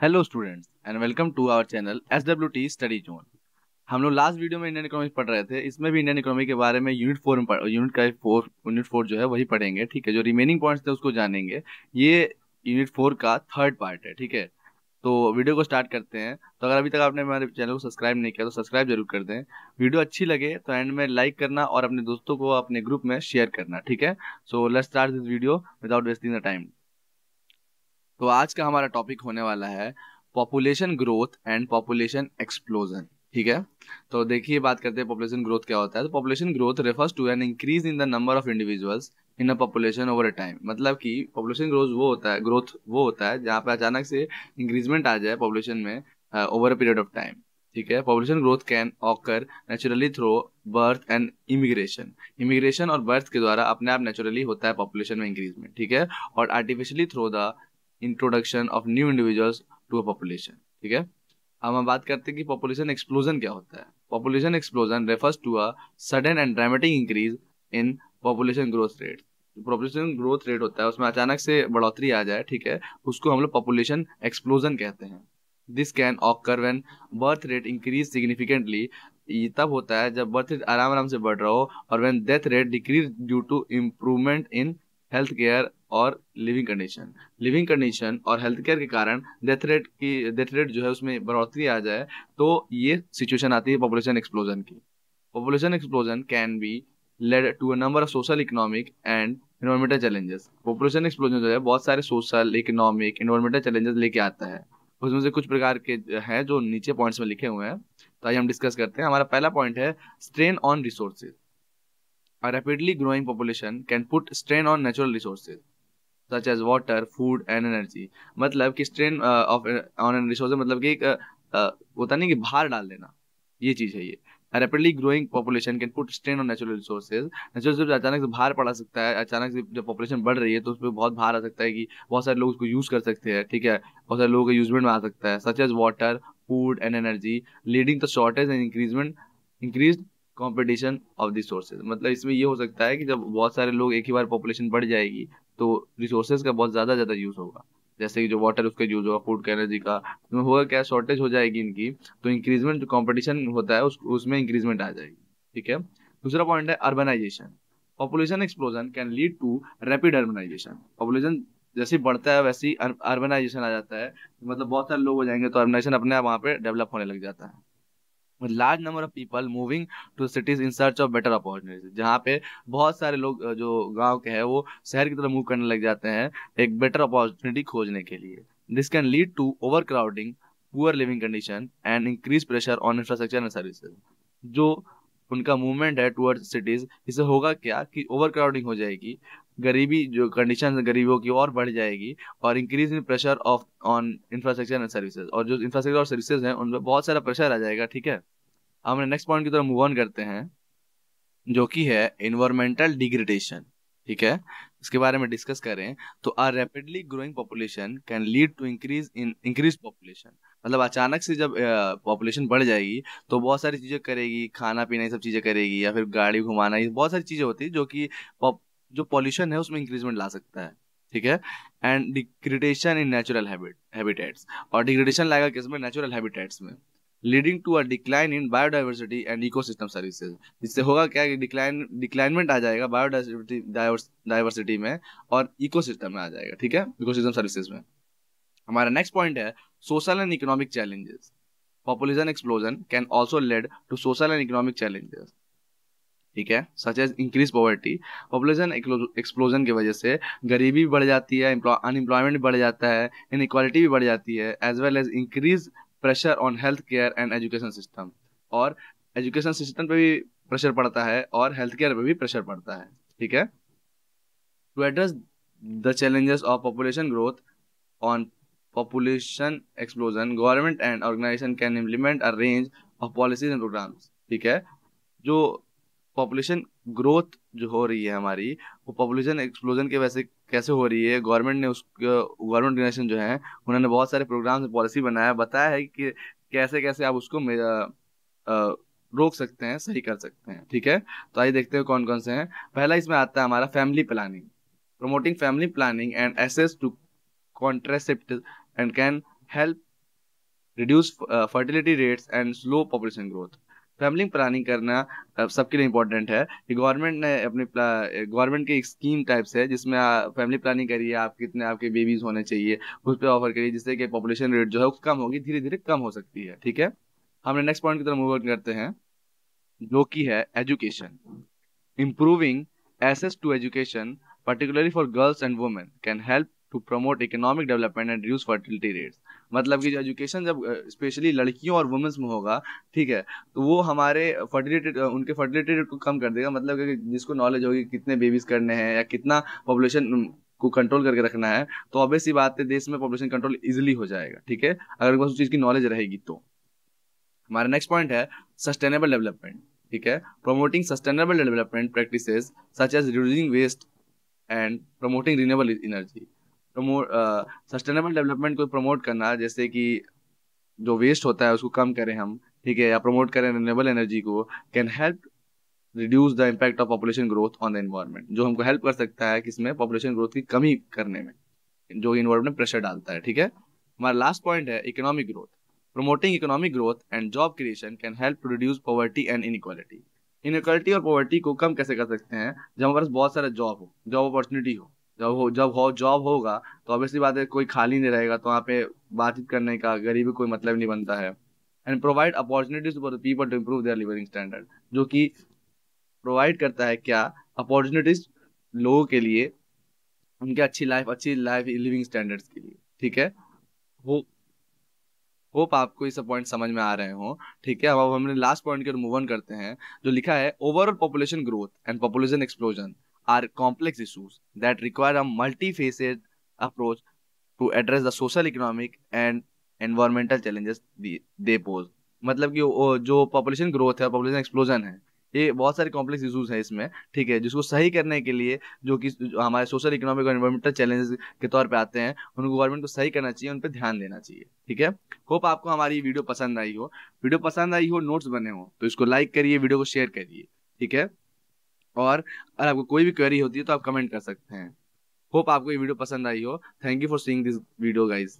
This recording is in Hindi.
Hello students and welcome to our channel SWT study zone. हम लोग लास्ट वीडियो में इंडियन इकोनॉमिक्स पढ़ रहे थे। इसमें भी इंडियन इकोनॉमी के बारे में यूनिट फोर जो है वही पढ़ेंगे। ठीक है, जो रिमेनिंग पॉइंट्स थे उसको जानेंगे। ये यूनिट 4 का थर्ड पार्ट है। ठीक है, तो वीडियो को स्टार्ट करते हैं। तो अगर अभी तक आपने हमारे चैनल को सब्सक्राइब नहीं किया तो सब्सक्राइब जरूर कर दें। वीडियो अच्छी लगे तो एंड में लाइक करना और अपने दोस्तों को अपने ग्रुप में शेयर करना। ठीक है, so let's start this video without wasting the time. तो आज का हमारा टॉपिक होने वाला है population growth and population explosion. ठीक है, तो देखिए बात करते हैं पॉपुलेशन ग्रोथ क्या होता है। तो population growth refers to an increase in the number of individuals in a population over a time. मतलब कि पॉपुलेशन ग्रोथ वो होता है जहाँ पे अचानक से इंक्रीजमेंट आ जाए पॉपुलेशन में over a period of time. ठीक है, population growth can occur naturally through birth and immigration और बर्थ के द्वारा अपने आप नेचुरली होता है पॉपुलेशन में इंक्रीजमेंट। ठीक है, और artificially through the introduction of new individuals to a population. ठीक है, अब हम बात करते हैं कि पॉपुलेशन एक्सप्लोजन क्या होता है। Population explosion refers to a sudden and dramatic increase in population growth rate. Population growth rate होता है उसमें अचानक से बढ़ोतरी आ जाए, ठीक है, उसको हम लोग पॉपुलेशन एक्सप्लोजन कहते हैं। This can occur when birth rate increase significantly. ये तब होता है जब बर्थ रेट आराम आराम से बढ़ रहा हो, और when death rate decrease due to improvement in health care और लिविंग कंडीशन और हेल्थ केयर के कारण डेथ रेट जो है उसमें बढ़ोतरी आ जाए, तो ये सिचुएशन आती है पॉपुलेशन एक्सप्लोजन की। Population explosion can be led to a number of social economic and environmental challenges. Population explosion जो है बहुत सारे सोशल इकोनॉमिक इन्वायरमेंटल चैलेंजेस लेके आता है। उसमें से कुछ प्रकार के हैं जो नीचे पॉइंट्स में लिखे हुए हैं, तो आइए हम डिस्कस करते हैं। हमारा पहला पॉइंट है strain on resources. A rapidly growing population can put strain on natural resources such as water, food and energy। मतलब कि स्ट्रेन ऑफ ऑन रिसोर्सेज मतलब कि एक होता नहीं कि भार डाल देना, ये चीज है ये। Rapidly growing population can put strain on natural resources. Natural resource अचानक से भार पड़ा सकता है। अचानक से जब पॉपुलेशन बढ़ रही है तो उस पर बहुत भार आ सकता है कि बहुत सारे लोग उसको यूज कर सकते हैं। ठीक है, बहुत सारे लोगों के यूजमेंट में आ सकता है, such as water, food and energy, leading to shortage and increase competition of the sources. मतलब इसमें ये हो सकता है कि जब बहुत सारे लोग एक ही बार पॉपुलेशन बढ़ जाएगी तो रिसोर्सेज का बहुत ज्यादा यूज होगा। जैसे कि जो वाटर उसका यूज होगा, फूड का, एनर्जी का, उसमें होगा क्या, शॉर्टेज हो जाएगी इनकी, तो इंक्रीजमेंट जो कंपटीशन होता है उसमें इंक्रीजमेंट आ जाएगी। ठीक है, दूसरा पॉइंट है urbanisation. Population explosion can lead to rapid urbanisation. Population जैसे ही बढ़ता है वैसे ही अर्बनाइजेशन आ जाता है। मतलब बहुत सारे लोग हो जाएंगे तो अर्बनाइजेशन अपने आप वहाँ पे डेवलप होने लग जाता है। Large number of people moving to cities in search of better opportunities. जहाँ पे बहुत सारे लोग जो गांव के हैं वो शहर की तरफ मूव करने लग जाते हैं एक बेटर अपॉर्चुनिटी खोजने के लिए। This can lead to overcrowding, poor living condition and increase pressure on infrastructure and services. जो उनका मूवमेंट है टुवर्ड्स सिटीज, इससे होगा क्या कि ओवर क्राउडिंग हो जाएगी, गरीबी जो कंडीशन गरीबों की और बढ़ जाएगी, और increase in pressure of on infrastructure and services. और जो इंफ्रास्ट्रक्चर और सर्विसेज हैं उन पर बहुत सारा प्रेशर आ जाएगा। ठीक है, हम नेक्स्ट पॉइंट की तरफ मूव ऑन करते हैं जो कि है इन्वायरमेंटल डिग्रेडेशन। ठीक है, इसके बारे में डिस्कस करें तो a rapidly growing population can lead to increase population. मतलब अचानक से जब पॉपुलेशन बढ़ जाएगी तो बहुत सारी चीजें करेगी, खाना पीना ये सब चीजें करेगी, या फिर गाड़ी घुमाना, ये बहुत सारी चीजें होती है जो कि जो पॉल्यूशन है उसमें इंक्रीजमेंट ला सकता है। ठीक है, and degradation in natural habitats. और डिग्रेडेशन लाएगा किसमें, नेचुरल हैबिटेट्स में, leading to a decline in biodiversity and ecosystem services. इससे होगा क्या कि डिक्लाइनमेंट आ जाएगा बायोडाइवर्सिटी डाइवर्सिटी में और इकोसिस्टम में आ जाएगा। ठीक है, इकोसिस्टम सर्विसेज में। हमारा नेक्स्ट पॉइंट है social and economic challenges. Population explosion can also lead to social and economic challenges. ठीक है, such as increase poverty. Population explosion की वजह से गरीबी भी बढ़ जाती है, अनएम्प्लॉयमेंट भी बढ़ जाता है, इनइक्वालिटी भी बढ़ जाती है, as well as increase pressure on health care and education system. और एजुकेशन सिस्टम पे भी प्रेशर पड़ता है और हेल्थ केयर पे भी प्रेशर पड़ता है। ठीक है, to address the challenges of population growth on population explosion, government and organization can implement a range of policies and programs. ठीक है, जो पॉपुलेशन ग्रोथ जो हो रही है हमारी, वो पॉपुलेशन एक्सप्लोजन की वजह से कैसे हो रही है, गवर्नमेंट ऑर्गेनाइजेशन जो है उन्होंने बहुत सारे प्रोग्राम पॉलिसी बनाया, बताया है कि कैसे कैसे आप उसको रोक सकते हैं, सही कर सकते हैं। ठीक है, तो आइए देखते हैं कौन कौन से हैं। पहला इसमें आता है हमारा family planning. Promoting family planning and access to contraceptives and can help reduce fertility rates and slow population growth. Family planning करना सबके लिए इंपॉर्टेंट है कि गवर्नमेंट ने अपने गवर्नमेंट की एक स्कीम टाइप से है जिसमें फैमिली प्लानिंग करिए, आप कितने आपके बेबीज होने चाहिए उस पर ऑफर करिए, जिससे कि पॉपुलेशन रेट जो है वो कम होगी, धीरे धीरे कम हो सकती है। ठीक है, हमने नेक्स्ट पॉइंट की तरफ मूव ऑन करते हैं जो कि है education. Improving access to education, particularly for girls and women, can help to promote economic development and reduce fertility rates। मतलब कि जो एजुकेशन जब स्पेशली लड़कियों और वुमेन्स में होगा, ठीक है, तो वो हमारे फर्टिलिटी उनके फर्टिलिटी रेट को कम कर देगा। मतलब कि जिसको नॉलेज होगी कितने बेबीज करने हैं या कितना पॉपुलेशन को कंट्रोल करके रखना है, तो ऑब्वियस सी बात है देश में पॉपुलेशन कंट्रोल इजिली हो जाएगा। ठीक है, अगर उस चीज की नॉलेज रहेगी तो। हमारा नेक्स्ट पॉइंट है सस्टेनेबल डेवलपमेंट। ठीक है, promoting sustainable development practices such as reducing waste and promoting renewable energy. Promote sustainable development को प्रमोट करना, जैसे कि जो वेस्ट होता है उसको कम करें हम, ठीक है, या प्रमोट करें रिन्यूएबल एनर्जी को, can help reduce the impact of population growth on the environment. जो हमको हेल्प कर सकता है किसमें, पॉपुलेशन ग्रोथ की कमी करने में, जो इन्वायरमेंट में प्रेशर डालता है। ठीक है, हमारा लास्ट पॉइंट है economic growth. Promoting economic growth and job creation can help to reduce poverty and inequality. Inequality और पॉवर्टी को कम कैसे कर सकते हैं, जब हमारे पास बहुत सारा जॉब हो, जॉब अपॉर्चुनिटी हो। जब जॉब होगा तो ऑब्वियसली बात है कोई खाली नहीं रहेगा, तो वहाँ पे बातचीत करने का, गरीबी कोई मतलब नहीं बनता है। And provide opportunities for the people to improve their living standard, जो कि प्रोवाइड करता है क्या, अपॉर्चुनिटीज लोगों के लिए, उनके अच्छी लाइफ लिविंग स्टैंडर्ड्स के लिए। ठीक है, वो होप आपको ये सब पॉइंट समझ में आ रहे हो। ठीक है, अब हमने लास्ट पॉइंट के मूव ऑन करते हैं जो लिखा है overall population growth and population explosion are complex issues that require a multi faceted approach to address the social economic and environmental challenges they pose. मतलब कि जो पॉपुलेशन ग्रोथ है, पॉपुलेशन एक्सप्लोजन है, ये बहुत सारे कॉम्प्लेक्स इशूज हैं इसमें। ठीक है, जिसको सही करने के लिए जो हमारे सोशल इकोनॉमिक और एनवायरमेंटल चैलेंजेस के तौर पे आते हैं, उनको गवर्नमेंट को सही करना चाहिए, उन पर ध्यान देना चाहिए। ठीक है, होप आपको हमारी वीडियो पसंद आई हो। वीडियो पसंद आई हो, नोट्स बने हो तो इसको लाइक करिए, वीडियो को शेयर करिए। ठीक है, और अगर आपको कोई भी क्वेरी होती है तो आप कमेंट कर सकते हैं। होप आपको ये वीडियो पसंद आई हो। Thank you for seeing this video guys.